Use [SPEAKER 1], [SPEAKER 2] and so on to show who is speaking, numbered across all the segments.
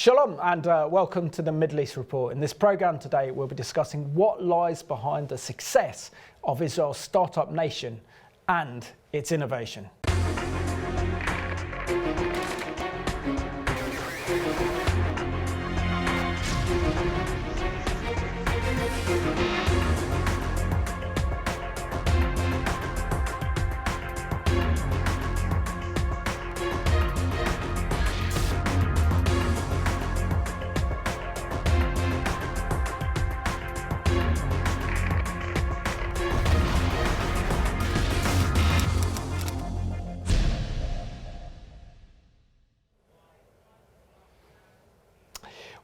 [SPEAKER 1] Shalom and welcome to the Middle East Report. In this program today, we'll be discussing what lies behind the success of Israel's startup nation and its innovation.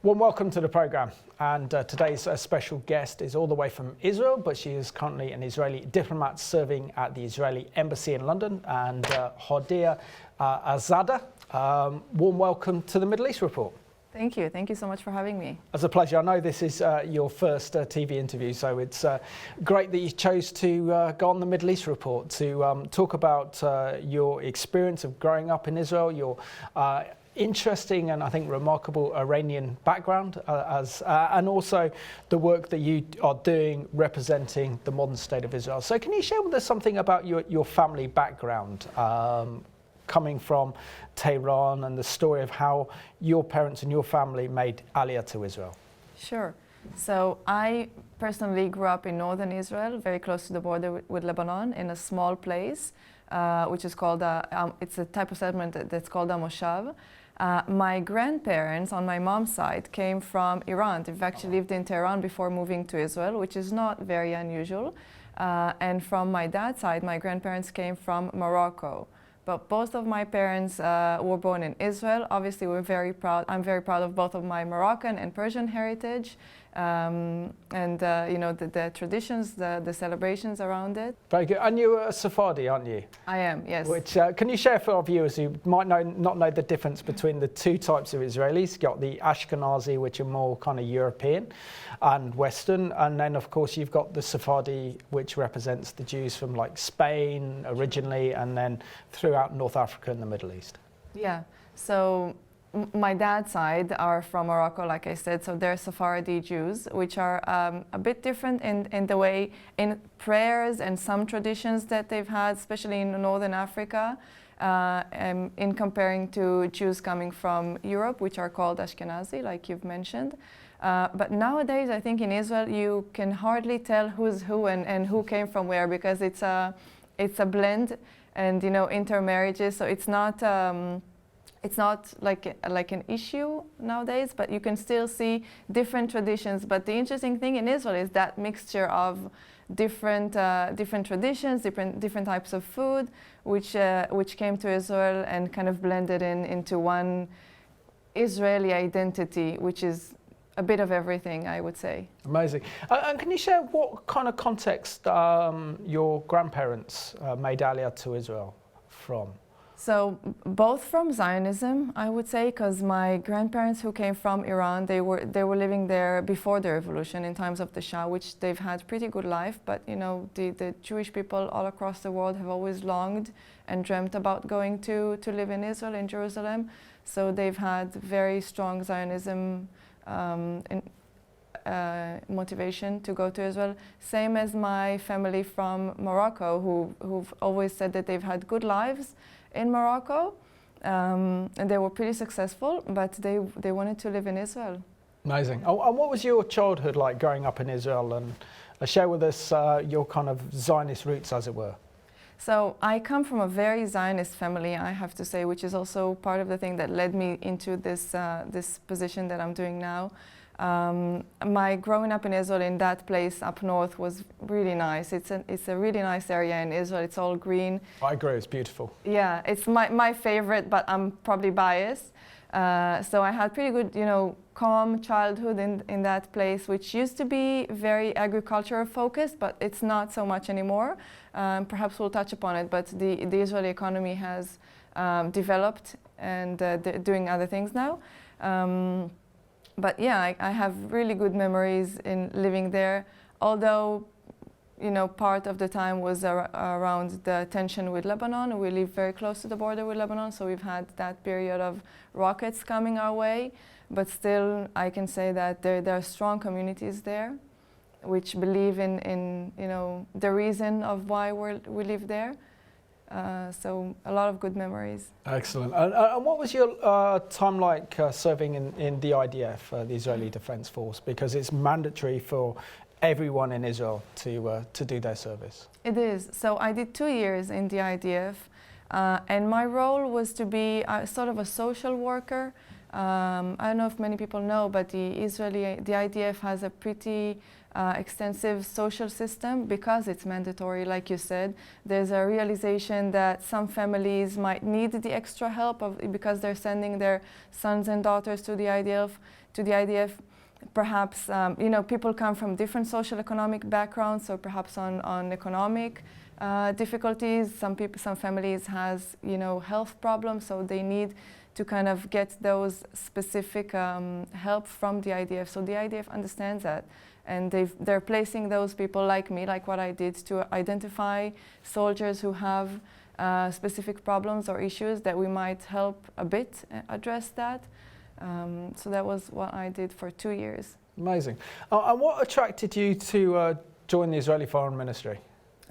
[SPEAKER 1] Warm welcome to the programme, and today's special guest is all the way from Israel, but she is currently an Israeli diplomat serving at the Israeli Embassy in London, and Hodaya Avzada. Warm welcome to the Middle East Report.
[SPEAKER 2] Thank you so much for having me.
[SPEAKER 1] It's a pleasure. I know this is your first TV interview, so it's great that you chose to go on the Middle East Report to talk about your experience of growing up in Israel, your interesting and I think remarkable Iranian background, and also the work that you are doing representing the modern state of Israel. So can you share with us something about your family background, coming from Tehran, and the story of how your parents and your family made Aliyah to Israel?
[SPEAKER 2] Sure. So I personally grew up in northern Israel, very close to the border with Lebanon, in a small place, which is called, it's a type of settlement that's called a moshav. My grandparents on my mom's side came from Iran. They've actually lived in Tehran before moving to Israel, which is not very unusual. And from my dad's side, my grandparents came from Morocco. But both of my parents were born in Israel. Obviously, I'm very proud of both of my Moroccan and Persian heritage. The traditions, the celebrations around it.
[SPEAKER 1] Very good. And you're a Sephardi, aren't you?
[SPEAKER 2] I am, yes.
[SPEAKER 1] Which can you share for our viewers who might not know the difference between the two types of Israelis? You've got the Ashkenazi, which are more kind of European and Western, and then of course you've got the Sephardi, which represents the Jews from like Spain originally, and then throughout North Africa and the Middle East.
[SPEAKER 2] Yeah. So my dad's side are from Morocco, like I said, so they're Sephardi Jews, which are a bit different in the way, in prayers and some traditions that they've had, especially in Northern Africa, in comparing to Jews coming from Europe, which are called Ashkenazi, like you've mentioned. But nowadays, I think in Israel, you can hardly tell who's who and who came from where, because it's a blend and, intermarriages, so it's not like an issue nowadays, but you can still see different traditions. But the interesting thing in Israel is that mixture of different traditions, different types of food, which came to Israel and kind of blended into one Israeli identity, which is a bit of everything, I would say.
[SPEAKER 1] Amazing. And can you share what kind of context your grandparents made Aliyah to Israel from?
[SPEAKER 2] So both from Zionism, I would say, because my grandparents who came from Iran, they were living there before the revolution in times of the Shah, which they've had pretty good life. But the Jewish people all across the world have always longed and dreamt about going to live in Israel, in Jerusalem. So they've had very strong Zionism motivation to go to Israel. Same as my family from Morocco, who've always said that they've had good lives in Morocco, and they were pretty successful, but they wanted to live in Israel.
[SPEAKER 1] Amazing. Oh, and what was your childhood like growing up in Israel? And share with us your kind of Zionist roots, as it were.
[SPEAKER 2] So I come from a very Zionist family, I have to say, which is also part of the thing that led me into this position that I'm doing now. My growing up in Israel, in that place up north, was really nice. It's a really nice area in Israel. It's all green.
[SPEAKER 1] I agree, it's beautiful.
[SPEAKER 2] Yeah, it's my favorite, but I'm probably biased. So I had pretty good, calm childhood in that place, which used to be very agricultural focused, but it's not so much anymore. Perhaps we'll touch upon it, but the Israeli economy has developed, and they're doing other things now. But yeah, I have really good memories in living there, although part of the time was around the tension with Lebanon. We live very close to the border with Lebanon, so we've had that period of rockets coming our way. But still, I can say that there are strong communities there, which believe in the reason of why we live there. So a lot of good memories.
[SPEAKER 1] Excellent. And what was your time like serving in the IDF, the Israeli Defense Force? Because it's mandatory for everyone in Israel to do their service.
[SPEAKER 2] It is. So I did 2 years in the IDF, and my role was to be sort of a social worker. I don't know if many people know, but the IDF has a pretty extensive social system because it's mandatory, like you said. There's a realization that some families might need the extra help because they're sending their sons and daughters to the IDF. Perhaps people come from different social economic backgrounds, so perhaps on economic difficulties. Some families has health problems, so they need to kind of get those specific help from the IDF. So the IDF understands that, and they're placing those people like me, like what I did, to identify soldiers who have specific problems or issues that we might help a bit address that. So that was what I did for 2 years.
[SPEAKER 1] Amazing. And what attracted you to join the Israeli Foreign Ministry?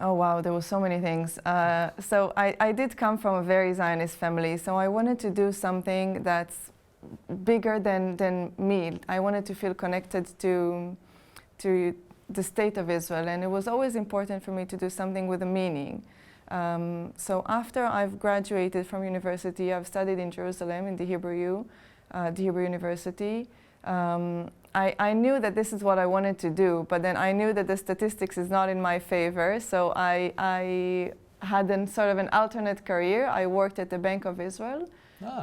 [SPEAKER 2] Oh wow, there were so many things. So I did come from a very Zionist family, so I wanted to do something that's bigger than me. I wanted to feel connected to the state of Israel, and it was always important for me to do something with a meaning. So after I've graduated from university, I've studied in Jerusalem in the Hebrew University. I knew that this is what I wanted to do, but then I knew that the statistics is not in my favor, so I had sort of an alternate career. I worked at the Bank of Israel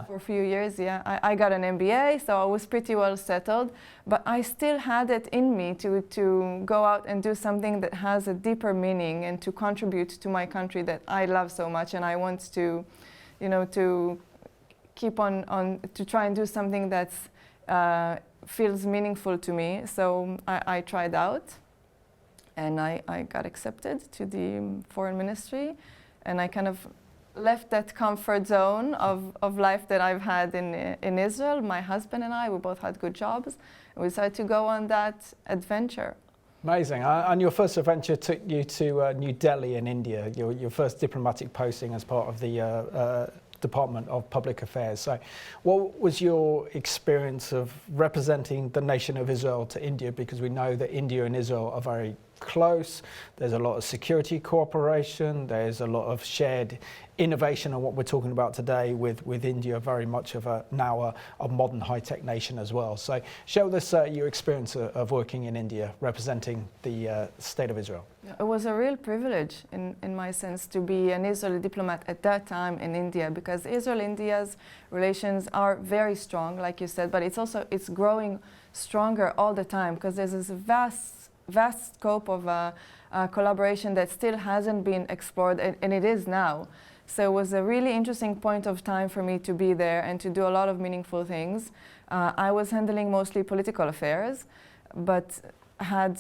[SPEAKER 2] for a few years. Yeah, I got an MBA, so I was pretty well settled, but I still had it in me to go out and do something that has a deeper meaning and to contribute to my country that I love so much, and I want to, to keep on to try and do something that's feels meaningful to me. So I tried out, and I got accepted to the foreign ministry, and I kind of left that comfort zone of life that I've had in Israel. My husband and I, we both had good jobs, and we decided to go on that adventure.
[SPEAKER 1] Amazing. And your first adventure took you to New Delhi in India, your first diplomatic posting as part of the Department of Public Affairs. So what was your experience of representing the nation of Israel to India? Because we know that India and Israel are very close. There's a lot of security cooperation. There's a lot of shared innovation, and what we're talking about today with India, very much of a modern high-tech nation as well. So share with us your experience of working in India, representing the state of Israel.
[SPEAKER 2] It was a real privilege in my sense to be an Israeli diplomat at that time in India, because Israel-India's relations are very strong, like you said, but it's growing stronger all the time, because there's this vast scope of collaboration that still hasn't been explored, and it is now. So it was a really interesting point of time for me to be there and to do a lot of meaningful things. I was handling mostly political affairs, but had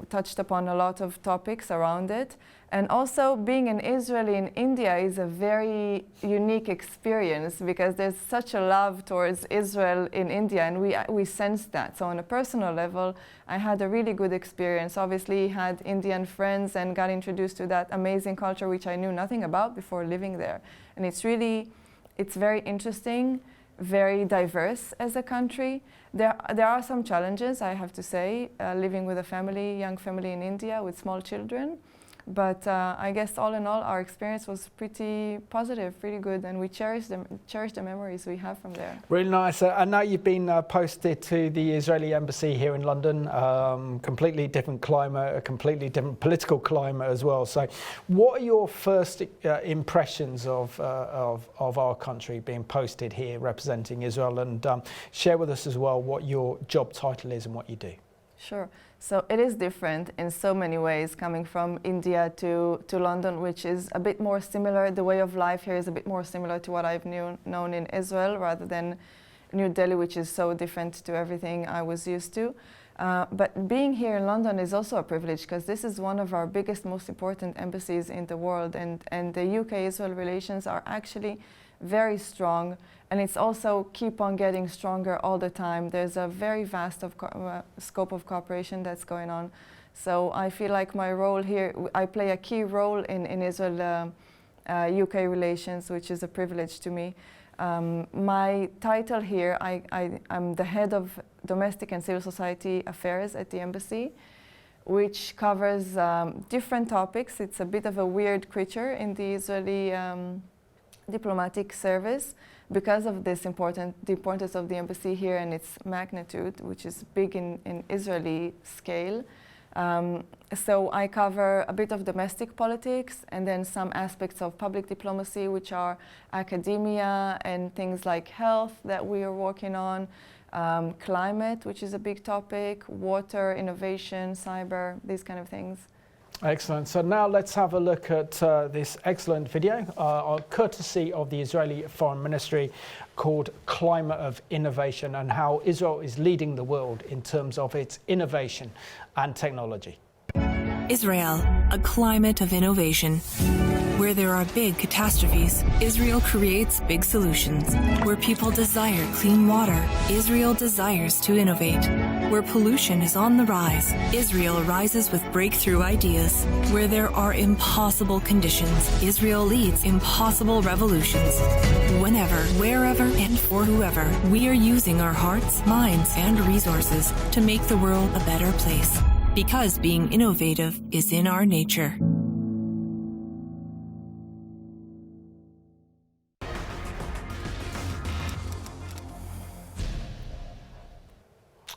[SPEAKER 2] touched upon a lot of topics around it. And also being an Israeli in India is a very unique experience, because there's such a love towards Israel in India, and we sensed that. So on a personal level, I had a really good experience. Obviously had Indian friends and got introduced to that amazing culture, which I knew nothing about before living there. And it's very interesting, very diverse as a country. There are some challenges, I have to say, living with a young family in India with small children. But I guess all in all, our experience was pretty positive, pretty good, and we cherish the memories we have from there.
[SPEAKER 1] Really nice. And now you've been posted to the Israeli embassy here in London. Completely different climate, a completely different political climate as well. So, what are your first impressions of our country being posted here, representing Israel? And share with us as well what your job title is and what you do.
[SPEAKER 2] Sure. So it is different in so many ways, coming from India to London, which is a bit more similar. The way of life here is a bit more similar to what I've known in Israel, rather than New Delhi, which is so different to everything I was used to. But being here in London is also a privilege because this is one of our biggest, most important embassies in the world, and the UK-Israel relations are actually very strong, and it's also keep on getting stronger all the time. There's a very vast scope of cooperation that's going on. So I feel like my role here, I play a key role in Israel UK relations, which is a privilege to me. My title here, I'm the head of domestic and civil society affairs at the embassy, which covers different topics. It's a bit of a weird creature in the Israeli diplomatic service because of the importance of the embassy here and its magnitude, which is big in Israeli scale. So I cover a bit of domestic politics and then some aspects of public diplomacy, which are academia and things like health that we are working on, climate, which is a big topic, water, innovation, cyber, these kind of things.
[SPEAKER 1] Excellent. So now let's have a look at this excellent video, courtesy of the Israeli Foreign Ministry, called Climate of Innovation, and how Israel is leading the world in terms of its innovation and technology.
[SPEAKER 3] Israel, a climate of innovation. Where there are big catastrophes, Israel creates big solutions. Where people desire clean water, Israel desires to innovate. Where pollution is on the rise, Israel rises with breakthrough ideas. Where there are impossible conditions, Israel leads impossible revolutions. Whenever, wherever, and for whoever, we are using our hearts, minds, and resources to make the world a better place. Because being innovative is in our nature.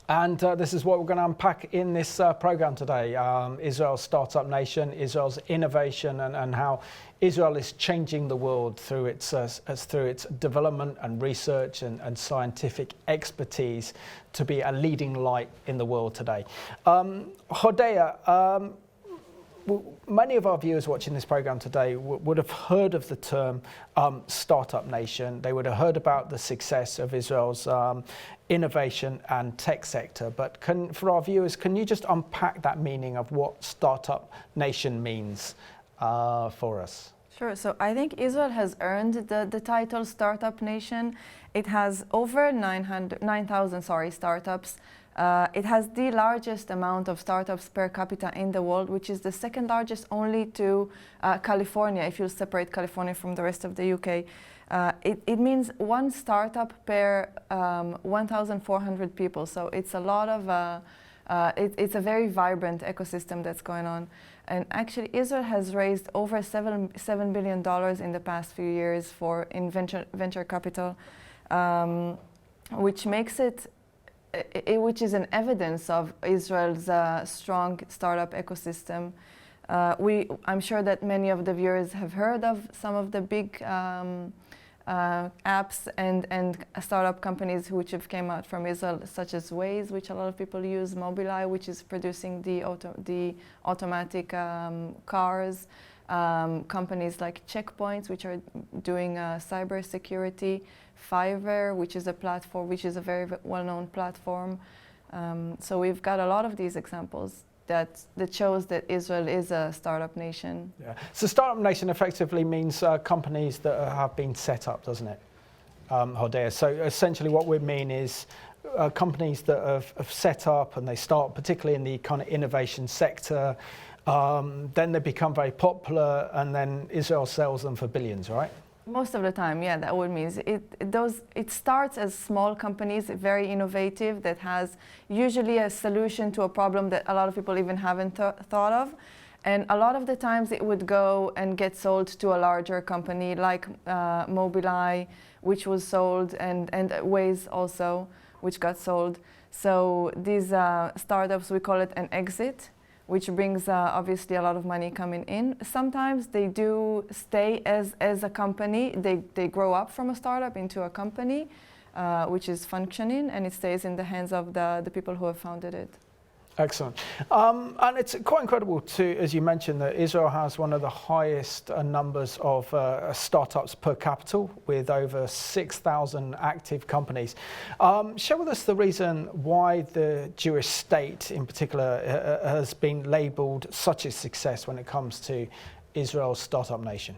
[SPEAKER 1] And this is what we're going to unpack in this program today. Israel's startup nation, Israel's innovation, and how Israel is changing the world through its development and research and scientific expertise to be a leading light in the world today. Hodaya, many of our viewers watching this program today would have heard of the term startup nation. They would have heard about the success of Israel's innovation and tech sector. But for our viewers, can you just unpack that meaning of what startup nation means for us?
[SPEAKER 2] Sure. So I think Israel has earned the title startup nation. It has over 9,000 startups. It has the largest amount of startups per capita in the world, which is the second largest only to California, if you separate California from the rest of the UK. It means one startup per 1,400 people. So it's a lot of, it's a very vibrant ecosystem that's going on. And actually, Israel has raised over $7 billion in the past few years in venture capital, which makes which is an evidence of Israel's strong startup ecosystem. I'm sure that many of the viewers have heard of some of the big apps and startup companies which have came out from Israel, such as Waze, which a lot of people use, Mobileye, which is producing the automatic cars, companies like Checkpoints, which are doing cybersecurity, Fiverr, which is a platform, which is a very well-known platform. So we've got a lot of these examples that shows that Israel is a startup nation.
[SPEAKER 1] Yeah. So startup nation effectively means companies that have been set up, doesn't it, Hodaya? So essentially what we mean is companies that have set up and they start particularly in the kind of innovation sector, then they become very popular and then Israel sells them for billions, right?
[SPEAKER 2] Most of the time, yeah, that would mean it starts as small companies, very innovative, that has usually a solution to a problem that a lot of people even haven't thought of. And a lot of the times it would go and get sold to a larger company like Mobileye, which was sold, and Waze also, which got sold. So these startups, we call it an exit, which brings obviously a lot of money coming in. Sometimes they do stay as a company. They grow up from a startup into a company, which is functioning, and it stays in the hands of the people who have founded it.
[SPEAKER 1] Excellent. And it's quite incredible too, as you mentioned, that Israel has one of the highest numbers of startups per capita, with over 6,000 active companies. Share with us the reason why the Jewish state in particular has been labelled such a success when it comes to Israel's startup nation.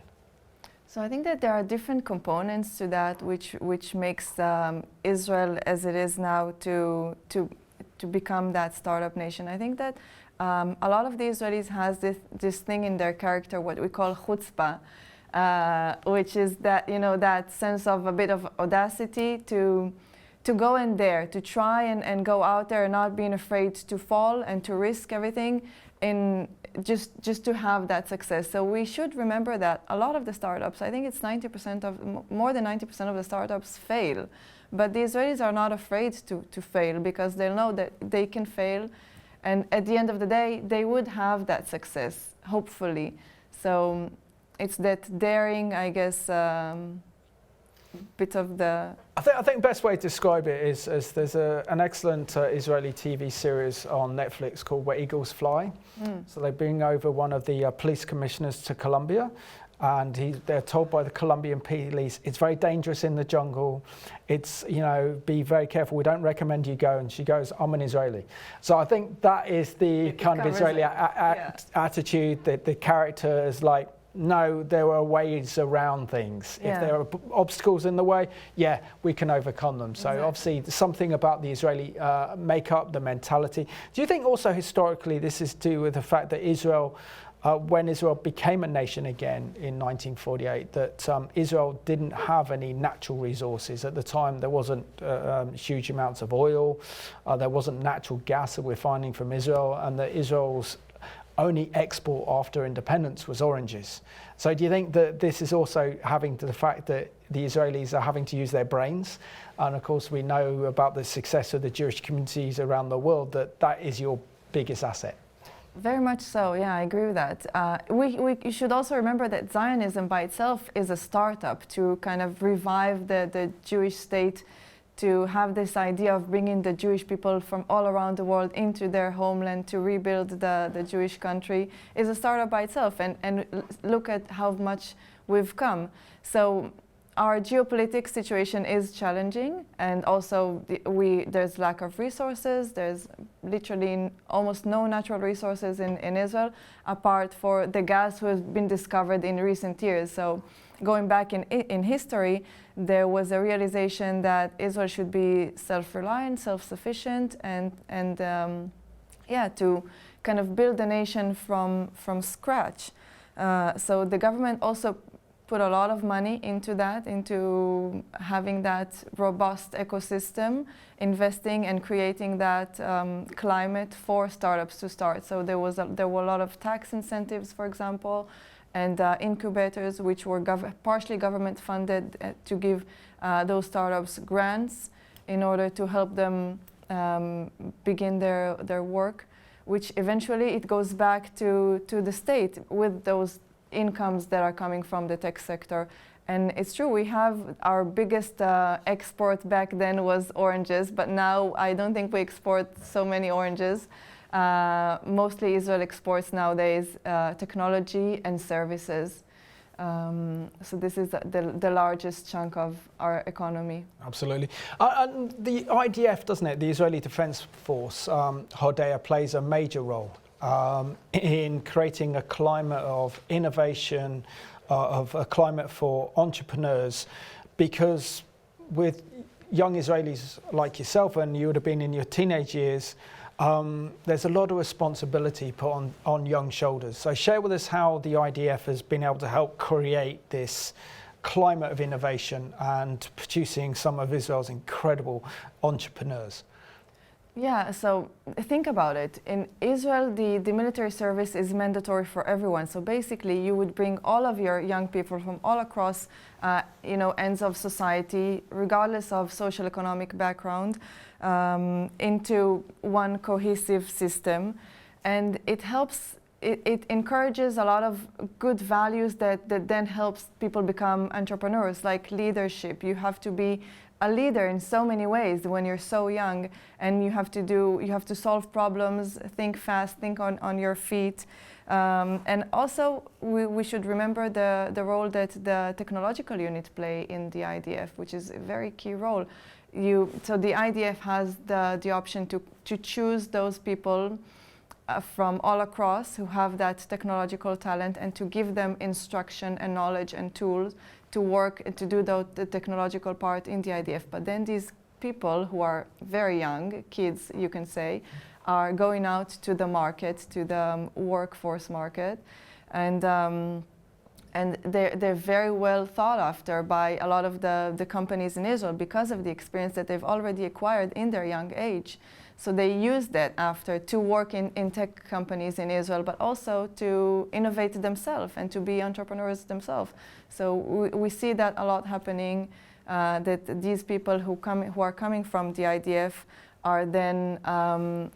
[SPEAKER 2] So I think that there are different components to that which makes Israel as it is now to become that startup nation. I think that a lot of the Israelis has this thing in their character, what we call chutzpah, which is that, you know, that sense of a bit of audacity to go in there, to try and go out there and not being afraid to fall and to risk everything in just to have that success. So we should remember that a lot of the startups, I think it's 90% of, more than 90% of the startups fail. But the Israelis are not afraid to fail, because they know that they can fail, and at the end of the day, they would have that success, hopefully. So it's that daring, I guess, bit of the...
[SPEAKER 1] I think the best way to describe it is as there's an excellent Israeli TV series on Netflix called Where Eagles Fly. So they bring over one of the police commissioners to Colombia, and they're told by the Colombian police, it's very dangerous in the jungle. It's, you know, be very careful. We don't recommend you go. And she goes, I'm an Israeli. So I think that is the kind of Israeli attitude, that the character is like, no, there are ways around things. If there are obstacles in the way, we can overcome them. So obviously something about the Israeli makeup, the mentality. Do you think also historically this is to do with the fact that Israel, when Israel became a nation again in 1948, that Israel didn't have any natural resources at the time? There wasn't huge amounts of oil, there wasn't natural gas that we're finding from Israel, and that Israel's only export after independence was oranges. So do you think that this is also having to the fact that the Israelis are having to use their brains? And of course we know about the success of the Jewish communities around the world, that is your biggest asset.
[SPEAKER 2] Very much so, yeah, I agree with that. We should also remember that Zionism by itself is a startup to kind of revive the Jewish state, to have this idea of bringing the Jewish people from all around the world into their homeland to rebuild the Jewish country, is a startup by itself. And look at how much we've come. So our geopolitical situation is challenging, and also there's lack of resources. There's literally almost no natural resources in Israel, apart for the gas who has been discovered in recent years. So going back in history, there was a realization that Israel should be self-reliant, self-sufficient, and to kind of build a nation from scratch. So the government also put a lot of money into that, into having that robust ecosystem, investing and creating that climate for startups to start. So there were a lot of tax incentives, for example, and incubators, which were partially government funded to give those startups grants in order to help them begin their work, which eventually it goes back to the state with those incomes that are coming from the tech sector. And it's true, we have our biggest export back then was oranges, but now I don't think we export so many oranges. Mostly Israel exports nowadays technology and services. So this is the largest chunk of our economy.
[SPEAKER 1] Absolutely. And the IDF, doesn't it, the Israeli Defense Force, Hodaya, plays a major role in creating a climate of innovation, of a climate for entrepreneurs, because with young Israelis like yourself, and you would have been in your teenage years, there's a lot of responsibility put on young shoulders. So share with us how the IDF has been able to help create this climate of innovation and producing some of Israel's incredible entrepreneurs.
[SPEAKER 2] Yeah, so think about it. In Israel, the military service is mandatory for everyone. So basically, you would bring all of your young people from all across, ends of society, regardless of social economic background, into one cohesive system, and it helps it encourages a lot of good values that then helps people become entrepreneurs, like leadership. You have to be a leader in so many ways when you're so young, and you have to solve problems, think fast, think on your feet. And also we should remember the role that the technological unit play in the IDF, which is a very key role. So the IDF has the option to choose those people from all across who have that technological talent, and to give them instruction and knowledge and tools to work and to do the technological part in the IDF. But then these people who are very young, kids you can say, are going out to the market, to the workforce market, and they're very well thought after by a lot of the companies in Israel because of the experience that they've already acquired in their young age. So they use that after to work in tech companies in Israel, but also to innovate themselves and to be entrepreneurs themselves. So we see that a lot happening, that these people who are coming from the IDF are then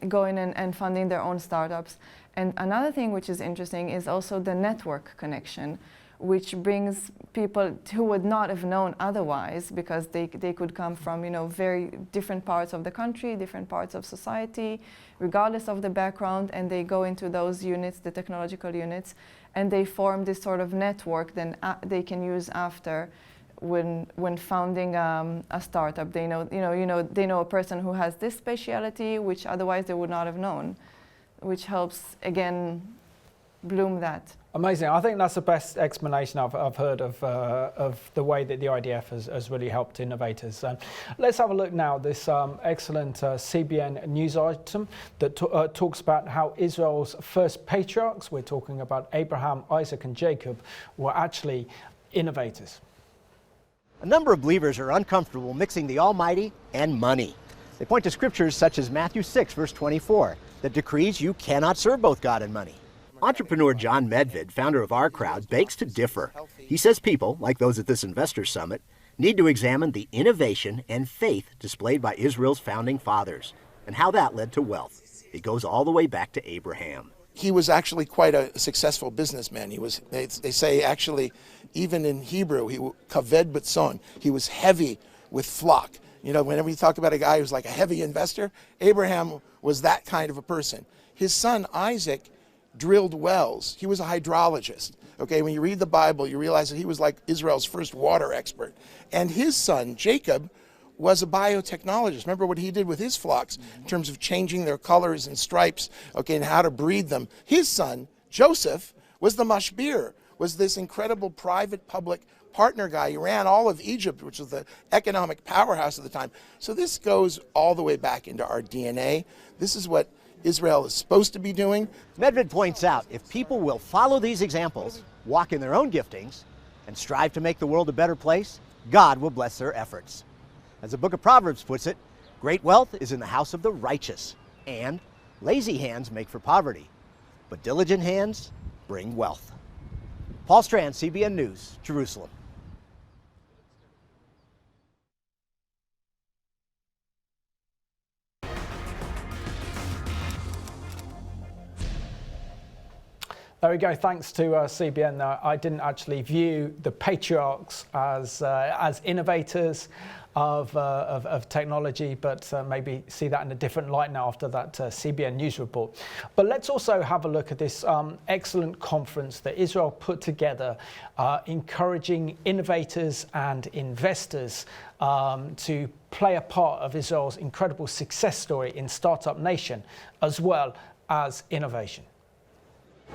[SPEAKER 2] going and funding their own startups. And another thing which is interesting is also the network connection, which brings people who would not have known otherwise, because they could come from very different parts of the country, different parts of society, regardless of the background, and they go into those units, the technological units, and they form this sort of network then they can use after when founding a startup. They know a person who has this speciality, which otherwise they would not have known, which helps again bloom that.
[SPEAKER 1] Amazing. I think that's the best explanation I've heard of the way that the IDF has really helped innovators. Let's have a look now at this excellent CBN news item that talks about how Israel's first patriarchs, we're talking about Abraham, Isaac and Jacob, were actually innovators.
[SPEAKER 4] A number of believers are uncomfortable mixing the Almighty and money. They point to scriptures such as Matthew 6, verse 24, that decrees you cannot serve both God and money. Entrepreneur John Medved, founder of Our Crowd, begs to differ. He says people, like those at this investor summit, need to examine the innovation and faith displayed by Israel's founding fathers and how that led to wealth. It goes all the way back to Abraham.
[SPEAKER 5] He was actually quite a successful businessman. He was, they say actually, even in Hebrew, he kaved b'tzon. He was heavy with flock. Whenever you talk about a guy who's like a heavy investor, Abraham was that kind of a person. His son Isaac drilled wells. He was a hydrologist. Okay, when you read the Bible, you realize that he was like Israel's first water expert. And his son, Jacob, was a biotechnologist. Remember what he did with his flocks in terms of changing their colors and stripes, okay, and how to breed them. His son, Joseph, was the mashbir, was this incredible private-public partner guy. He ran all of Egypt, which was the economic powerhouse of the time. So this goes all the way back into our DNA. This is what Israel is supposed to be doing.
[SPEAKER 4] Medved points out if people will follow these examples, walk in their own giftings, and strive to make the world a better place, God will bless their efforts. As the book of Proverbs puts it, great wealth is in the house of the righteous, and lazy hands make for poverty, but diligent hands bring wealth. Paul Strand, CBN News, Jerusalem.
[SPEAKER 1] There we go. Thanks to CBN. I didn't actually view the patriarchs as innovators of technology, but maybe see that in a different light now after that CBN news report. But let's also have a look at this excellent conference that Israel put together, encouraging innovators and investors to play a part of Israel's incredible success story in Startup Nation, as well as innovation.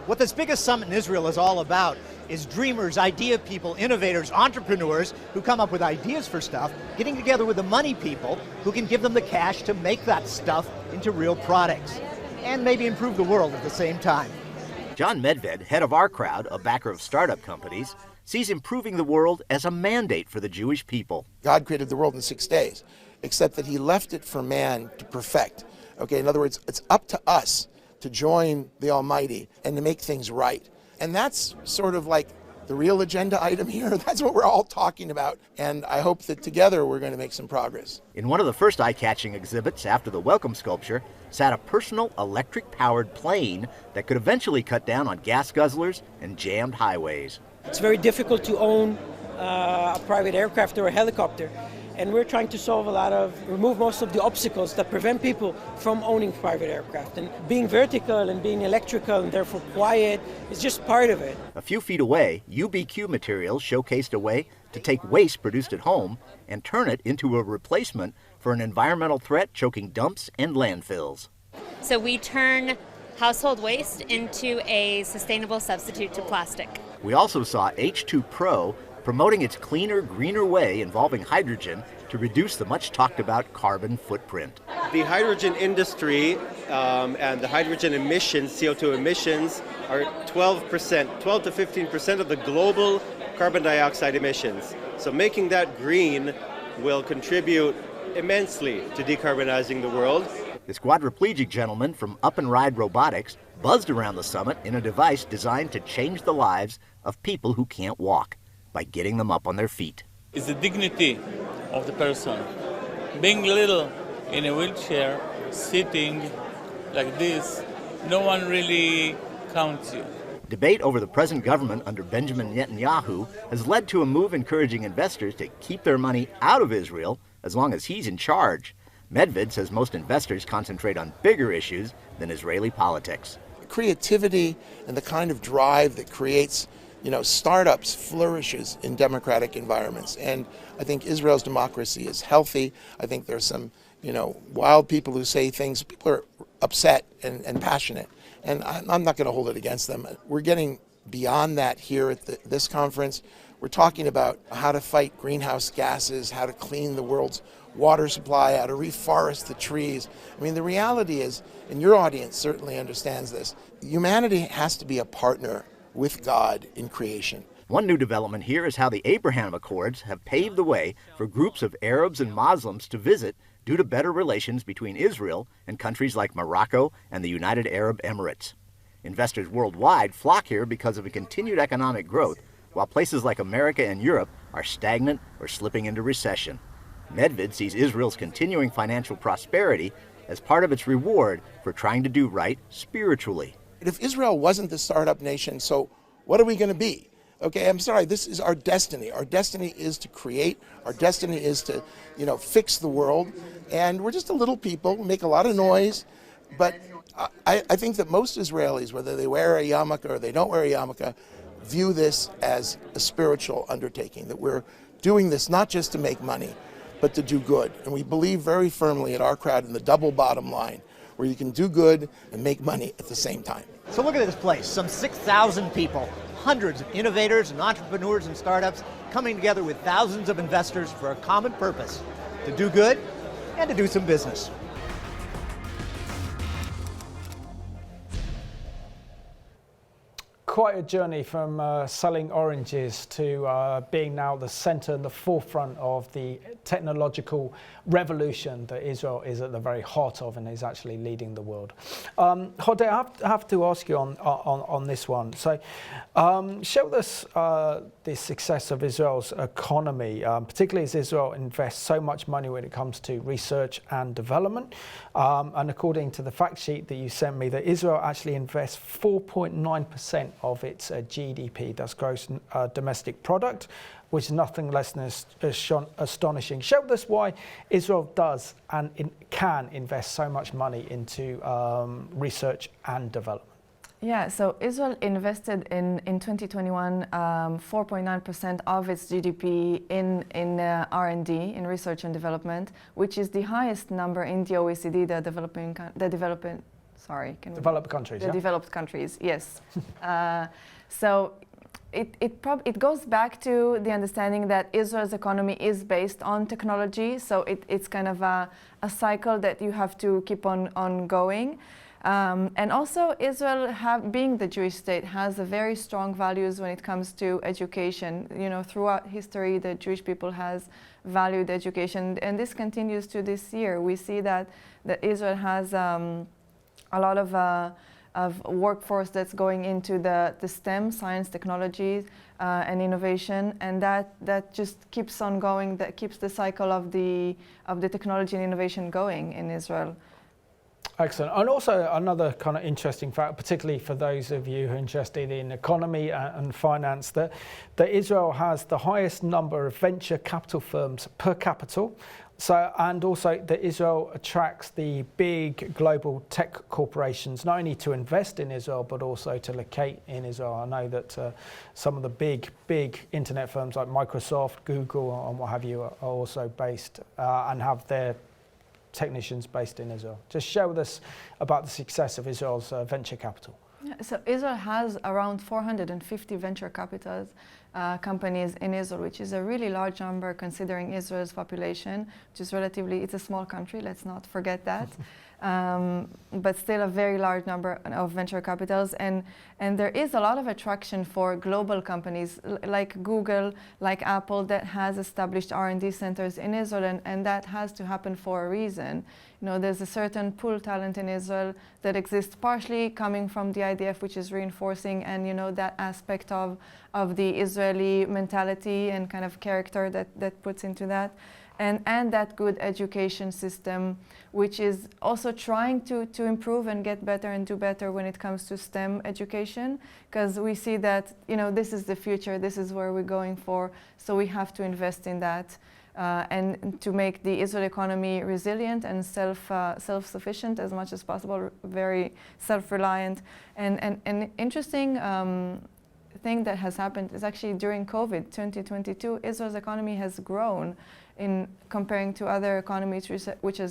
[SPEAKER 4] What this biggest summit in Israel is all about is dreamers, idea people, innovators, entrepreneurs who come up with ideas for stuff, getting together with the money people who can give them the cash to make that stuff into real products and maybe improve the world at the same time. John Medved, head of Our Crowd, a backer of startup companies, sees improving the world as a mandate for the Jewish people.
[SPEAKER 5] God created the world in 6 days, except that he left it for man to perfect. Okay, in other words, it's up to us to join the Almighty and to make things right. And that's sort of like the real agenda item here. That's what we're all talking about. And I hope that together we're going to make some progress.
[SPEAKER 4] In one of the first eye-catching exhibits after the welcome sculpture sat a personal electric-powered plane that could eventually cut down on gas guzzlers and jammed highways.
[SPEAKER 6] It's very difficult to own a private aircraft or a helicopter. And we're trying to remove most of the obstacles that prevent people from owning private aircraft. And being vertical and being electrical and therefore quiet is just part of it.
[SPEAKER 4] A few feet away, UBQ Materials showcased a way to take waste produced at home and turn it into a replacement for an environmental threat choking dumps and landfills.
[SPEAKER 7] So we turn household waste into a sustainable substitute to plastic.
[SPEAKER 4] We also saw H2 Pro promoting its cleaner, greener way involving hydrogen to reduce the much talked about carbon footprint.
[SPEAKER 8] The hydrogen industry and the hydrogen emissions, CO2 emissions, are 12 to 15% of the global carbon dioxide emissions. So making that green will contribute immensely to decarbonizing the world.
[SPEAKER 4] This quadriplegic gentleman from Up and Ride Robotics buzzed around the summit in a device designed to change the lives of people who can't walk by getting them up on their feet.
[SPEAKER 9] It's the dignity of the person. Being little in a wheelchair, sitting like this, no one really counts you.
[SPEAKER 4] Debate over the present government under Benjamin Netanyahu has led to a move encouraging investors to keep their money out of Israel as long as he's in charge. Medved says most investors concentrate on bigger issues than Israeli politics.
[SPEAKER 5] Creativity and the kind of drive that creates startups flourishes in democratic environments. And I think Israel's democracy is healthy. I think there's some, wild people who say things. People are upset and passionate. And I'm not going to hold it against them. We're getting beyond that here at this conference. We're talking about how to fight greenhouse gases, how to clean the world's water supply, how to reforest the trees. I mean, the reality is, and your audience certainly understands this, humanity has to be a partner with God in creation.
[SPEAKER 4] One new development here is how the Abraham Accords have paved the way for groups of Arabs and Muslims to visit due to better relations between Israel and countries like Morocco and the United Arab Emirates. Investors worldwide flock here because of a continued economic growth, while places like America and Europe are stagnant or slipping into recession. Medved sees Israel's continuing financial prosperity as part of its reward for trying to do right spiritually.
[SPEAKER 5] If Israel wasn't the startup nation, so what are we going to be? Okay, I'm sorry, this is our destiny. Our destiny is to create. Our destiny is to, fix the world. And we're just a little people, make a lot of noise. But I think that most Israelis, whether they wear a yarmulke or they don't wear a yarmulke, view this as a spiritual undertaking, that we're doing this not just to make money, but to do good. And we believe very firmly at our crowd in the double bottom line, where you can do good and make money at the same time.
[SPEAKER 4] So look at this place, some 6,000 people, hundreds of innovators and entrepreneurs and startups coming together with thousands of investors for a common purpose, to do good and to do some business.
[SPEAKER 1] Quite a journey from selling oranges to being now the center and the forefront of the technological revolution that Israel is at the very heart of and is actually leading the world. Hodaya, I have to ask you on this one. So share with us the success of Israel's economy, particularly as Israel invests so much money when it comes to research and development. And according to the fact sheet that you sent me, that Israel actually invests 4.9% of its GDP, that's gross domestic product, which is nothing less than astonishing. Share with us why Israel does and can invest so much money into research and development.
[SPEAKER 2] Yeah, so Israel invested in 2021 4.9% of its GDP in R&D, in research and development, which is the highest number in the OECD, developed countries, yes. So it goes back to the understanding that Israel's economy is based on technology, so it's kind of a cycle that you have to keep on going. And also Israel, being the Jewish state, has a very strong values when it comes to education. Throughout history, the Jewish people has valued education, and this continues to this year. We see that Israel has a lot of workforce that's going into the STEM, science, technology, and innovation, and that just keeps on going. That keeps the cycle of the technology and innovation going in Israel.
[SPEAKER 1] Excellent. And also another kind of interesting fact, particularly for those of you who are interested in economy and finance, that Israel has the highest number of venture capital firms per capita. So, and also that Israel attracts the big global tech corporations, not only to invest in Israel, but also to locate in Israel. I know that some of the big internet firms like Microsoft, Google, and what have you are also based and have their technicians based in Israel. Just share with us about the success of Israel's venture capital.
[SPEAKER 2] Yeah, so Israel has around 450 venture capital companies in Israel, which is a really large number considering Israel's population, which is relatively, it's a small country, let's not forget that. But still a very large number of venture capitals, and there is a lot of attraction for global companies like Google, like Apple, that has established R&D centers in Israel, and that has to happen for a reason. You know, there's a certain pull talent in Israel that exists partially coming from the IDF, which is reinforcing, and you know, that aspect of the Israeli mentality and kind of character that puts into that. And that good education system, which is also trying to improve and get better and do better when it comes to STEM education, because we see that, you know, this is the future, this is where we're going for, so we have to invest in that and to make the Israeli economy resilient and self-sufficient as much as possible, very self-reliant. And an interesting thing that has happened is actually during COVID 2022, Israel's economy has grown in comparing to other economies which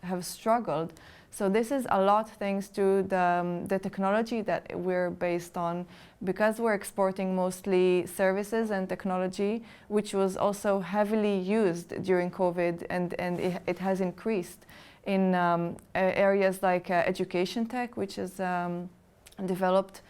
[SPEAKER 2] have struggled. So this is a lot thanks to the technology that we're based on, because we're exporting mostly services and technology, which was also heavily used during COVID, and it has increased in areas like education tech, which is developed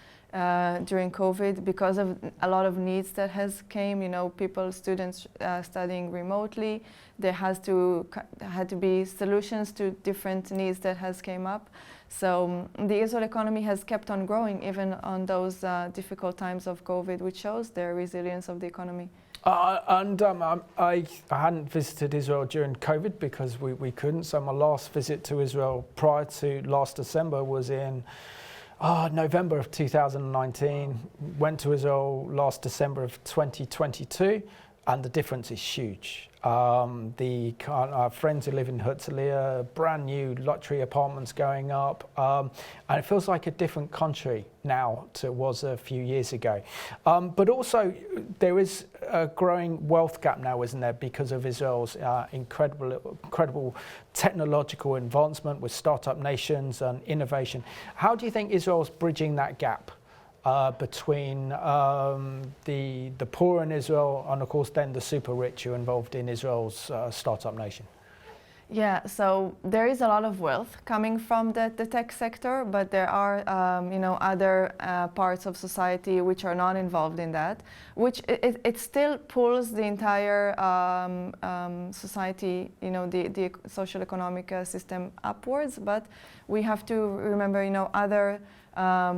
[SPEAKER 2] during COVID because of a lot of needs that has came, you know, students studying remotely. There had to be solutions to different needs that has came up. So the Israel economy has kept on growing even on those difficult times of COVID, which shows the resilience of the economy.
[SPEAKER 1] I hadn't visited Israel during COVID because we couldn't. So my last visit to Israel prior to last December was in November of 2019, went to Israel last December of 2022, and the difference is huge. Our friends who live in Herzliya, brand new luxury apartments going up, and it feels like a different country now to it was a few years ago. But also there is a growing wealth gap now, isn't there, because of Israel's incredible technological advancement with startup nations and innovation. How do you think Israel's bridging that gap between the poor in Israel and, of course, then the super rich who are involved in Israel's startup nation?
[SPEAKER 2] Yeah, so there is a lot of wealth coming from the tech sector, but there are other parts of society which are not involved in that, which it still pulls the entire society, you know, the social economic system upwards. But we have to remember, you know, other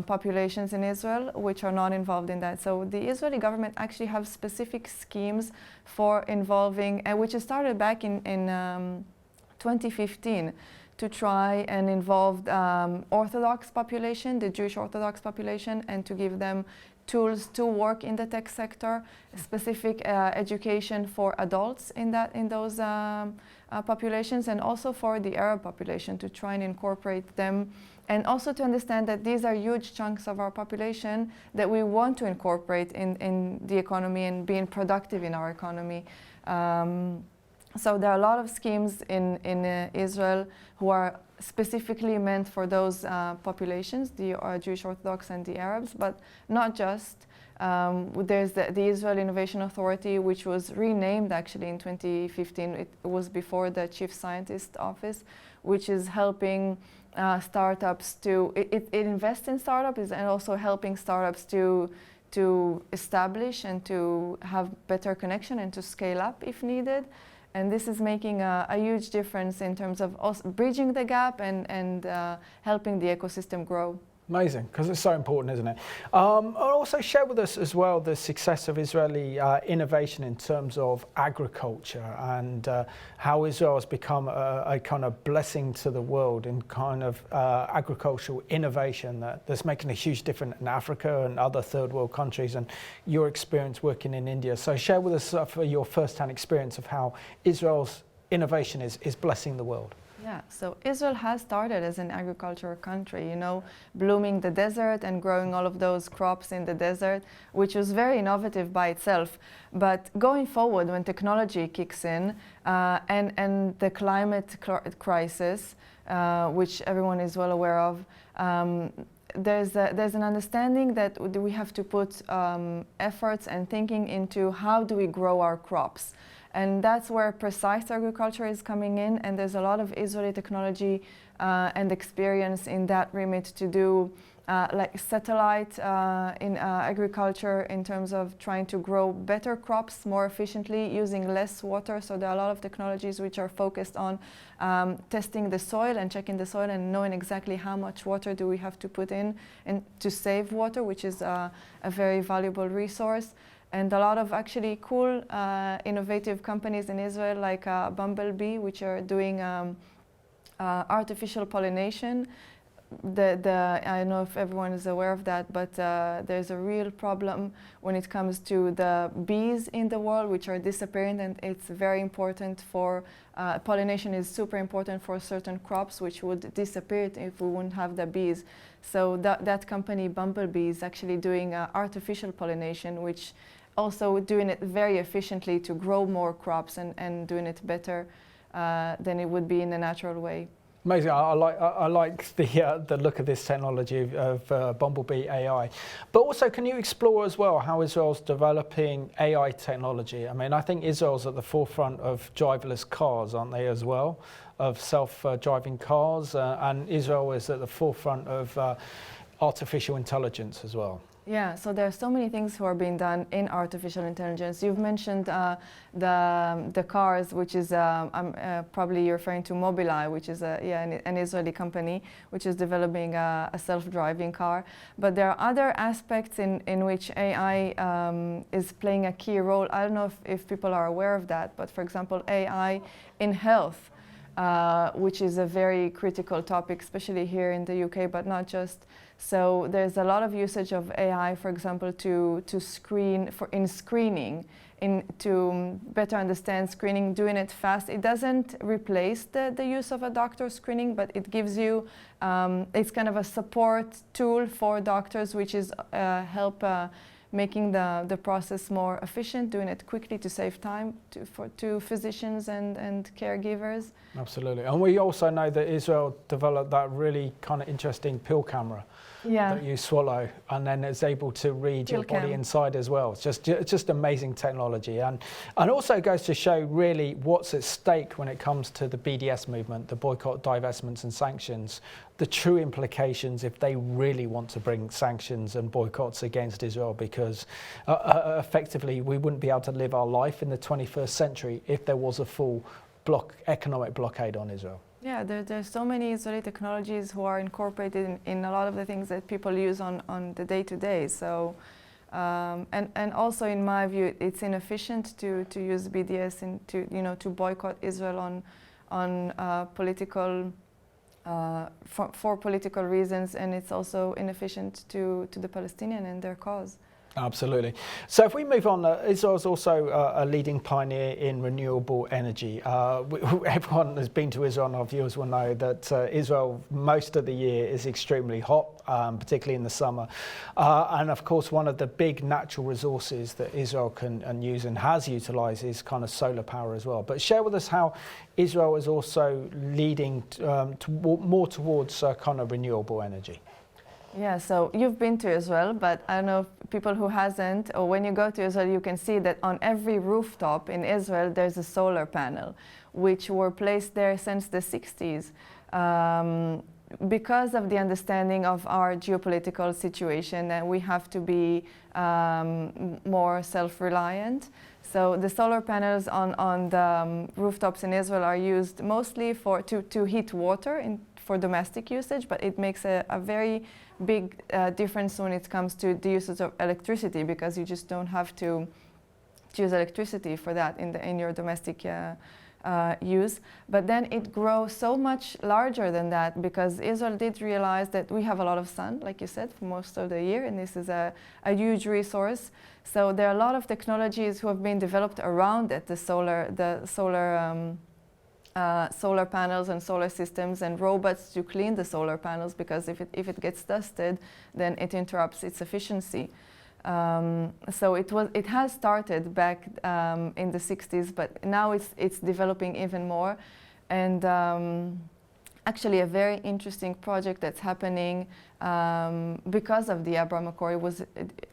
[SPEAKER 2] populations in Israel which are not involved in that. So the Israeli government actually have specific schemes for involving, which started back in 2015, to try and involve Orthodox population, the Jewish Orthodox population, and to give them tools to work in the tech sector, specific education for adults in those populations, and also for the Arab population to try and incorporate them, and also to understand that these are huge chunks of our population that we want to incorporate in the economy and being productive in our economy. So there are a lot of schemes in Israel who are specifically meant for those populations, the Jewish Orthodox and the Arabs, but not just. There's the Israel Innovation Authority, which was renamed actually in 2015. It was before the Chief Scientist Office, which is helping startups to, it invests in startups and also helping startups to establish and to have better connection and to scale up if needed. And this is making a huge difference in terms of also bridging the gap and helping the ecosystem grow.
[SPEAKER 1] Amazing, because it's so important, isn't it? Also share with us as well the success of Israeli innovation in terms of agriculture and how Israel has become a kind of blessing to the world in kind of agricultural innovation that's making a huge difference in Africa and other third world countries, and your experience working in India. So share with us for your first-hand experience of how Israel's innovation is blessing the world.
[SPEAKER 2] Yeah, so Israel has started as an agricultural country, blooming the desert and growing all of those crops in the desert, which was very innovative by itself. But going forward, when technology kicks in and the climate crisis, which everyone is well aware of, there's an understanding that we have to put efforts and thinking into how do we grow our crops. And that's where precise agriculture is coming in, and there's a lot of Israeli technology and experience in that remit to do like satellite in agriculture in terms of trying to grow better crops more efficiently using less water. So there are a lot of technologies which are focused on testing the soil and checking the soil and knowing exactly how much water do we have to put in and to save water, which is a very valuable resource. And a lot of actually cool, innovative companies in Israel like Bumblebee, which are doing artificial pollination. I don't know if everyone is aware of that, but there's a real problem when it comes to the bees in the world, which are disappearing, and it's very important for pollination is super important for certain crops, which would disappear if we wouldn't have the bees. So that company, Bumblebee, is actually doing artificial pollination, which also doing it very efficiently to grow more crops and doing it better than it would be in a natural way.
[SPEAKER 1] Amazing. I like the look of this technology of Bumblebee AI. But also, can you explore as well how Israel's developing AI technology? I mean, I think Israel's at the forefront of driverless cars, aren't they, as well, of self-driving cars, and Israel is at the forefront of artificial intelligence as well.
[SPEAKER 2] Yeah, so there are so many things who are being done in artificial intelligence. You've mentioned the cars, which is probably you're referring to Mobileye, which is an Israeli company, which is developing a self-driving car. But there are other aspects in which AI is playing a key role. I don't know if people are aware of that, but for example, AI in health, which is a very critical topic, especially here in the UK, but not just. So there's a lot of usage of AI, for example, to screen in screening, to better understand screening, doing it fast. It doesn't replace the use of a doctor screening, but it gives you, it's kind of a support tool for doctors, which is help making the process more efficient, doing it quickly to save time to physicians and caregivers.
[SPEAKER 1] Absolutely. And we also know that Israel developed that really kind of interesting pill camera that you swallow, and then it's able to read your body inside as well. It's just amazing technology. And also goes to show really what's at stake when it comes to the BDS movement, the boycott, divestments and sanctions, the true implications if they really want to bring sanctions and boycotts against Israel, because effectively we wouldn't be able to live our life in the 21st century if there was a full economic blockade on Israel.
[SPEAKER 2] Yeah, there's so many Israeli technologies who are incorporated in a lot of the things that people use on the day-to-day. So, and also in my view, it's inefficient to use BDS and to boycott Israel on political for political reasons, and it's also inefficient to the Palestinian and their cause.
[SPEAKER 1] Absolutely. So if we move on, Israel is also a leading pioneer in renewable energy. Everyone who's been to Israel and our viewers will know that Israel most of the year is extremely hot, particularly in the summer. And of course, one of the big natural resources that Israel can use and has utilized is kind of solar power as well. But share with us how Israel is also leading more towards kind of renewable energy.
[SPEAKER 2] Yeah, so you've been to Israel, but I don't know if people who hasn't, or when you go to Israel, you can see that on every rooftop in Israel, there's a solar panel, which were placed there since the 60s. Because of the understanding of our geopolitical situation, that we have to be more self-reliant. So the solar panels on the rooftops in Israel are used mostly to heat water for domestic usage, but it makes a very big difference when it comes to the usage of electricity, because you just don't have to use electricity for that in your domestic use. But then it grows so much larger than that, because Israel did realize that we have a lot of sun, like you said, for most of the year, and this is a huge resource. So there are a lot of technologies who have been developed around it, the solar panels and solar systems and robots to clean the solar panels, because if it gets dusted, then it interrupts its efficiency. So it has started back in the 60s, but now it's developing even more. And actually a very interesting project that's happening because of the Abraham Accord, was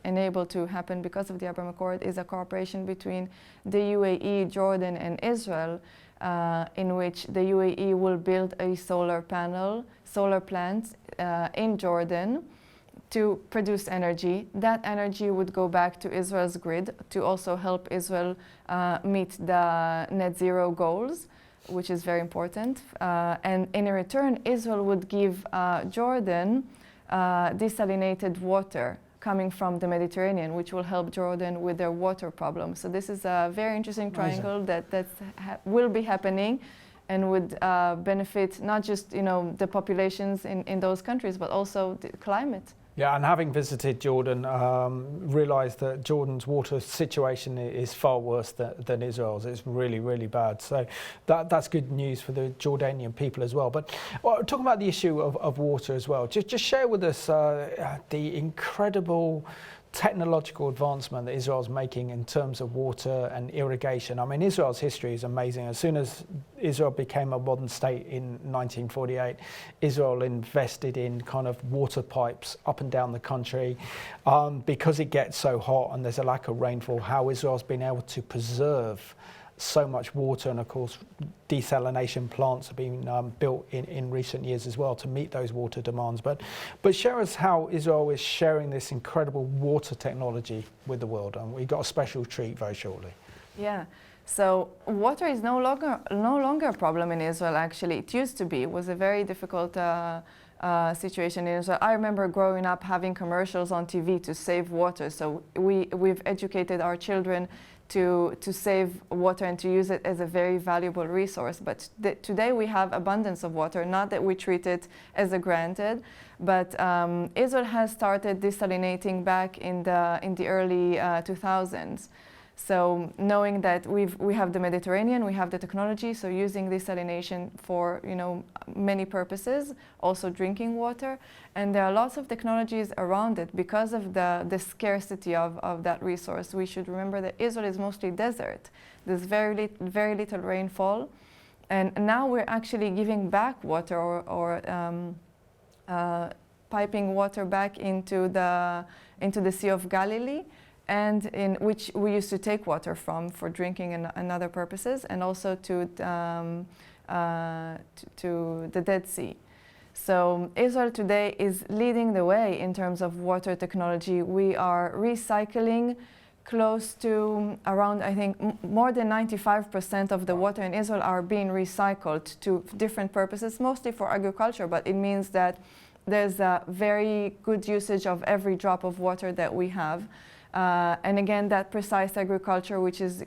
[SPEAKER 2] enabled to happen because of the Abraham Accord, is a cooperation between the UAE, Jordan and Israel, in which the UAE will build a solar plant in Jordan to produce energy. That energy would go back to Israel's grid to also help Israel meet the net zero goals, which is very important. And in return, Israel would give Jordan desalinated water coming from the Mediterranean, which will help Jordan with their water problem. So this is a very interesting triangle that will be happening and would benefit not just the populations in those countries, but also the climate.
[SPEAKER 1] Yeah, and having visited Jordan, realised that Jordan's water situation is far worse than Israel's. It's really, really bad. So that's good news for the Jordanian people as well. But talking about the issue of water as well, just share with us the incredible technological advancement that Israel's making in terms of water and irrigation. I mean, Israel's history is amazing. As soon as Israel became a modern state in 1948, Israel invested in kind of water pipes up and down the country. Because it gets so hot and there's a lack of rainfall, how Israel's been able to preserve so much water, and of course desalination plants have been built in recent years as well to meet those water demands. But share us how Israel is sharing this incredible water technology with the world, and we've got a special treat very shortly.
[SPEAKER 2] Yeah, so water is no longer a problem in Israel. Actually, it used to be. It was a very difficult situation in Israel. I remember growing up having commercials on TV to save water. So we've educated our children to save water and to use it as a very valuable resource. But today we have abundance of water, not that we treat it as a granted, but Israel has started desalinating back in the early 2000s. So knowing that we have the Mediterranean, we have the technology, so using desalination for many purposes, also drinking water, and there are lots of technologies around it because of the scarcity of that resource. We should remember that Israel is mostly desert. There's very little rainfall, and now we're actually giving back water or piping water back into the Sea of Galilee, and in which we used to take water from for drinking and other purposes, and also to the Dead Sea. So Israel today is leading the way in terms of water technology. We are recycling close to around, I think, more than 95% of the water in Israel are being recycled to different purposes, mostly for agriculture, but it means that there's a very good usage of every drop of water that we have. And again, that precise agriculture, which is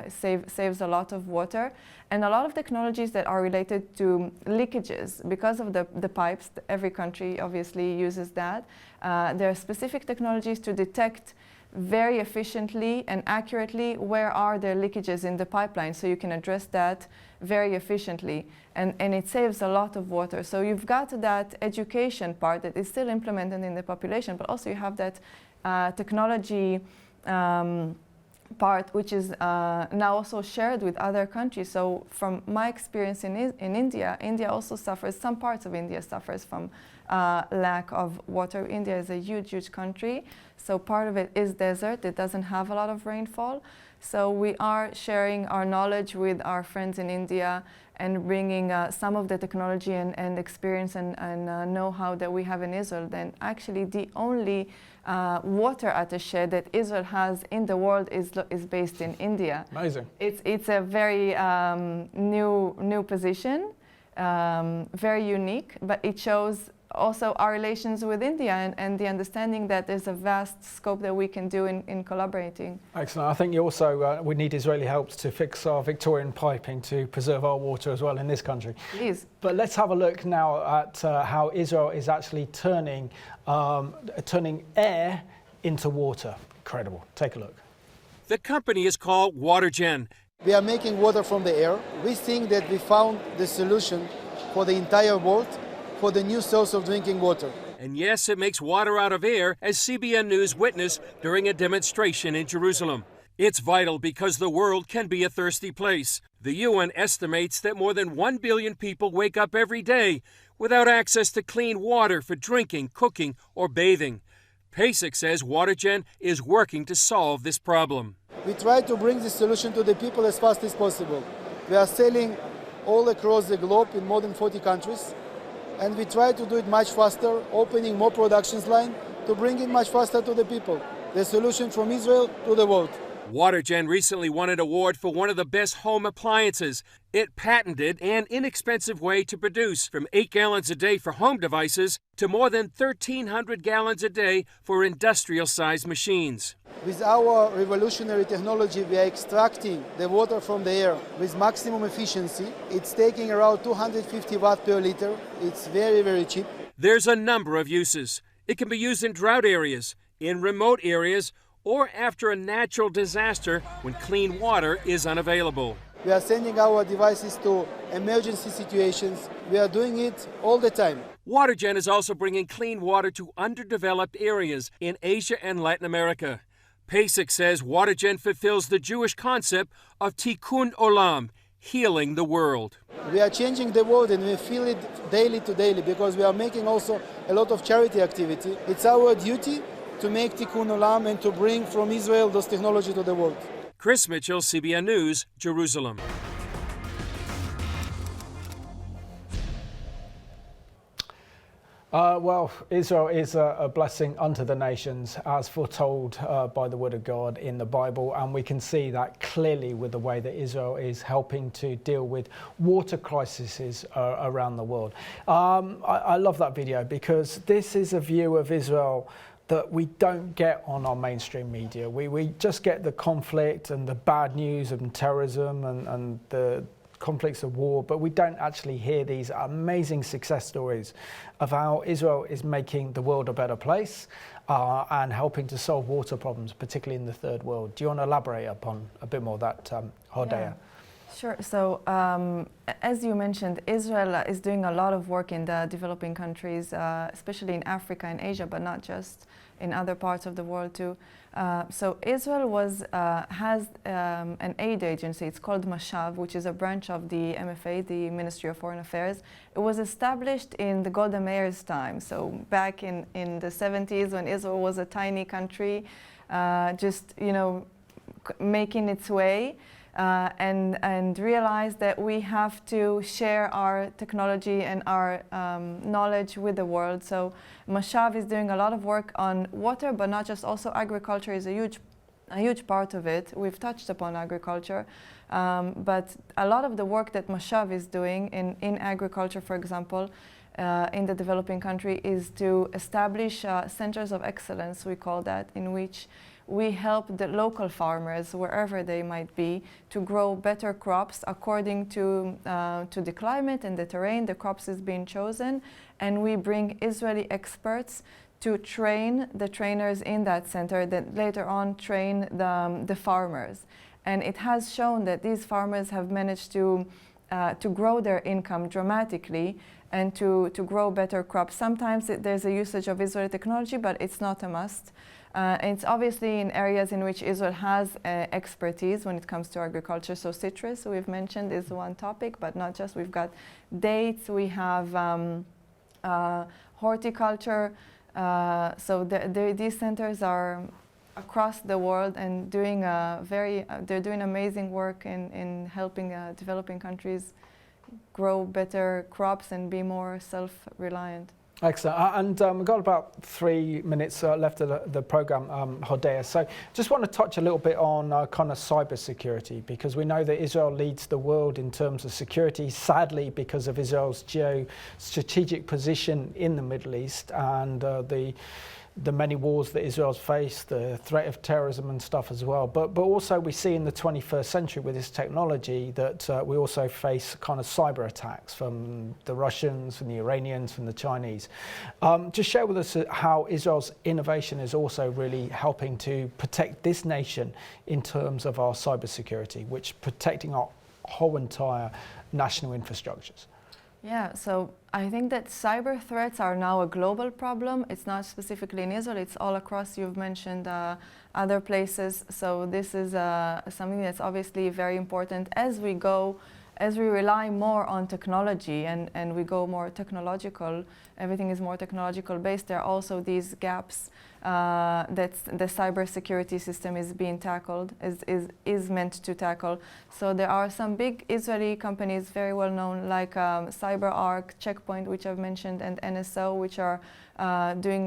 [SPEAKER 2] saves a lot of water, and a lot of technologies that are related to leakages because of the pipes. Every country obviously uses that. There are specific technologies to detect very efficiently and accurately where are there leakages in the pipeline, so you can address that very efficiently, and it saves a lot of water. So you've got that education part that is still implemented in the population, but also you have that technology part, which is now also shared with other countries. So from my experience in India, India also suffers, some parts of India suffers from lack of water. India is a huge country, so part of it is desert. It doesn't have a lot of rainfall. So we are sharing our knowledge with our friends in India and bringing some of the technology and experience and know-how that we have in Israel. Then actually the only water attaché that Israel has in the world is based in India.
[SPEAKER 1] Amazing.
[SPEAKER 2] It's a very new position, very unique, but it shows also our relations with India and the understanding that there's a vast scope that we can do in collaborating.
[SPEAKER 1] Excellent. I think you also, we need Israeli help to fix our Victorian piping to preserve our water as well in this country.
[SPEAKER 2] Please.
[SPEAKER 1] But let's have a look now at how Israel is actually turning air into water. Incredible. Take a look.
[SPEAKER 10] The company is called WaterGen.
[SPEAKER 11] We are making water from the air. We think that we found the solution for the entire world, for the new source of drinking water.
[SPEAKER 10] And yes, it makes water out of air, as CBN News witnessed during a demonstration in Jerusalem. It's vital because the world can be a thirsty place. The UN estimates that more than 1 billion people wake up every day without access to clean water for drinking, cooking, or bathing. PASIC says WaterGen is working to solve this problem.
[SPEAKER 11] We try to bring this solution to the people as fast as possible. We are selling all across the globe in more than 40 countries, and we try to do it much faster, opening more production lines to bring it much faster to the people. The solution from Israel to the world.
[SPEAKER 10] WaterGen recently won an award for one of the best home appliances. It patented an inexpensive way to produce from 8 gallons a day for home devices to more than 1,300 gallons a day for industrial-sized machines.
[SPEAKER 11] With our revolutionary technology, we are extracting the water from the air with maximum efficiency. It's taking around 250 watt per liter. It's very, very cheap.
[SPEAKER 10] There's a number of uses. It can be used in drought areas, in remote areas, or after a natural disaster when clean water is unavailable.
[SPEAKER 11] We are sending our devices to emergency situations. We are doing it all the time.
[SPEAKER 10] WaterGen is also bringing clean water to underdeveloped areas in Asia and Latin America. PASIC says WaterGen fulfills the Jewish concept of tikkun olam, healing the world.
[SPEAKER 11] We are changing the world, and we feel it daily to daily because we are making also a lot of charity activity. It's our duty to make tikkun olam and to bring from Israel those technology to the world.
[SPEAKER 10] Chris Mitchell, CBN News, Jerusalem.
[SPEAKER 1] Well, Israel is a blessing unto the nations, as foretold by the Word of God in the Bible, and we can see that clearly with the way that Israel is helping to deal with water crises around the world. I love that video because this is a view of Israel that we don't get on our mainstream media. We just get the conflict and the bad news and terrorism and the conflicts of war, but we don't actually hear these amazing success stories of how Israel is making the world a better place and helping to solve water problems, particularly in the third world. Do you want to elaborate upon a bit more of that, Hodaya?
[SPEAKER 2] Yeah. Sure. So, as you mentioned, Israel is doing a lot of work in the developing countries, especially in Africa and Asia, but not just, in other parts of the world too. So Israel has an aid agency. It's called Mashav, which is a branch of the MFA, the Ministry of Foreign Affairs. It was established in the Golda Meir's time, so back in the 70s when Israel was a tiny country, just making its way. And realize that we have to share our technology and our knowledge with the world. So Mashav is doing a lot of work on water, but not just, also agriculture is a huge part of it. We've touched upon agriculture, but a lot of the work that Mashav is doing in agriculture, for example, in the developing country, is to establish centers of excellence, we call that, in which we help the local farmers, wherever they might be, to grow better crops according to the climate and the terrain the crops is being chosen. And we bring Israeli experts to train the trainers in that center that later on train the farmers. And it has shown that these farmers have managed to grow their income dramatically and to grow better crops. Sometimes there's a usage of Israeli technology, but it's not a must. It's obviously in areas in which Israel has expertise when it comes to agriculture. So citrus, we've mentioned, is one topic, but not just. We've got dates, we have horticulture. So these centers are across the world and doing they're doing amazing work in helping developing countries grow better crops and be more self-reliant.
[SPEAKER 1] Excellent. And we've got about 3 minutes left of the program, Hodaya. So just want to touch a little bit on kind of cybersecurity, because we know that Israel leads the world in terms of security, sadly, because of Israel's geostrategic position in the Middle East and the many wars that Israel's faced, the threat of terrorism and stuff as well. But also we see in the 21st century with this technology that we also face kind of cyber attacks from the Russians, from the Iranians, from the Chinese. Just share with us how Israel's innovation is also really helping to protect this nation in terms of our cybersecurity, which protecting our whole entire national infrastructures.
[SPEAKER 2] Yeah, so I think that cyber threats are now a global problem. It's not specifically in Israel, it's all across. You've mentioned other places. So this is something that's obviously very important as we rely more on technology and we go more technological. Everything is more technological based. There are also these gaps that the cybersecurity system is being tackled, is meant to tackle. So there are some big Israeli companies, very well known, like CyberArk, Checkpoint, which I've mentioned, and NSO, which are doing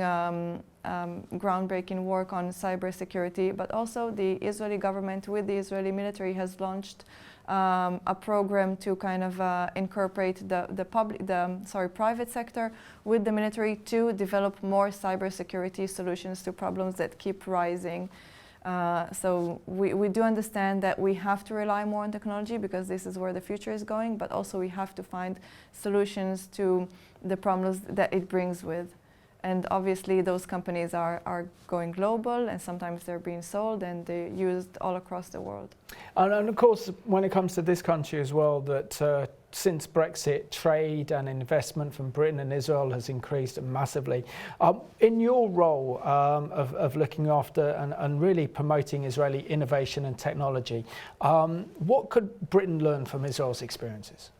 [SPEAKER 2] groundbreaking work on cybersecurity. But also the Israeli government with the Israeli military has launched a program to kind of incorporate the private sector with the military to develop more cybersecurity solutions to problems that keep rising. So we do understand that we have to rely more on technology because this is where the future is going, but also we have to find solutions to the problems that it brings with. And obviously those companies are going global, and sometimes they're being sold and they're used all across the world.
[SPEAKER 1] And of course, when it comes to this country as well, that since Brexit, trade and investment from Britain and Israel has increased massively. In your role of looking after and really promoting Israeli innovation and technology, what could Britain learn from Israel's experiences?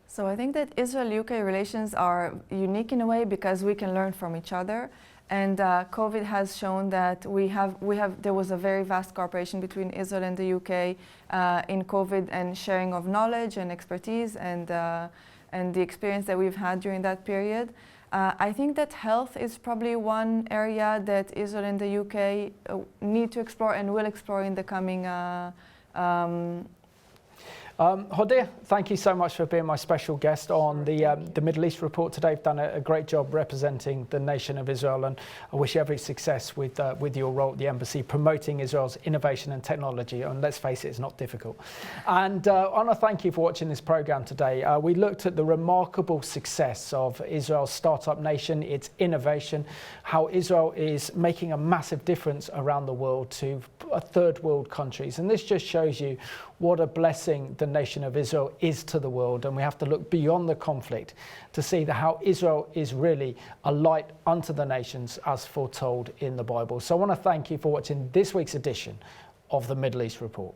[SPEAKER 2] So I think that Israel-UK relations are unique in a way because we can learn from each other. And COVID has shown that there was a very vast cooperation between Israel and the UK in COVID and sharing of knowledge and expertise and the experience that we've had during that period. I think that health is probably one area that Israel and the UK need to explore and will explore in the coming
[SPEAKER 1] Hodaya, thank you so much for being my special guest on the Middle East Report today. You've done a great job representing the nation of Israel, and I wish you every success with your role at the embassy, promoting Israel's innovation and technology. And let's face it, it's not difficult. And I want to thank you for watching this program today. We looked at the remarkable success of Israel's startup nation, its innovation, how Israel is making a massive difference around the world to third world countries. And this just shows you what a blessing the nation of Israel is to the world, and we have to look beyond the conflict to see how Israel is really a light unto the nations as foretold in the Bible. So I want to thank you for watching this week's edition of the Middle East Report.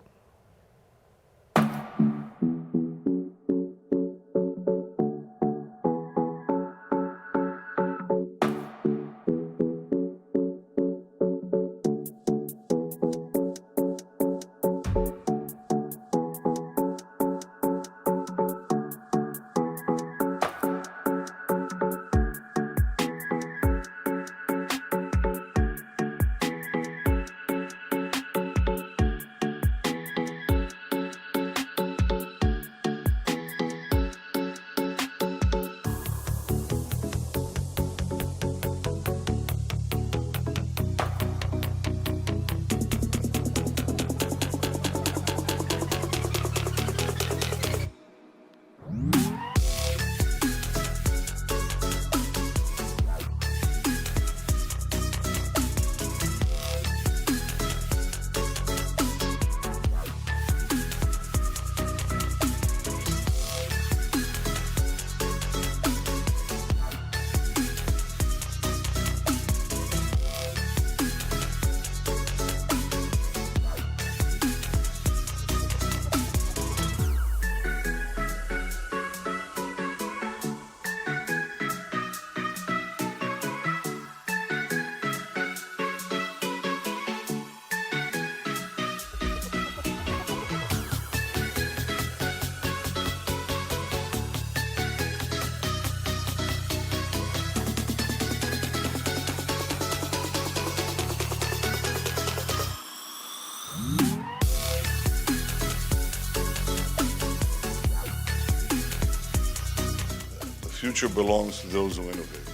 [SPEAKER 12] future belongs to those who innovate.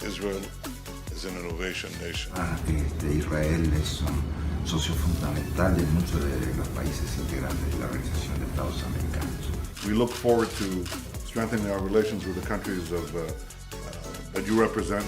[SPEAKER 12] Israel is an innovation nation.
[SPEAKER 13] Israel es un socio fundamental de muchos de los países integrantes de la Organización de Estados Americanos.
[SPEAKER 12] We look forward to strengthening our relations with the countries that you represent.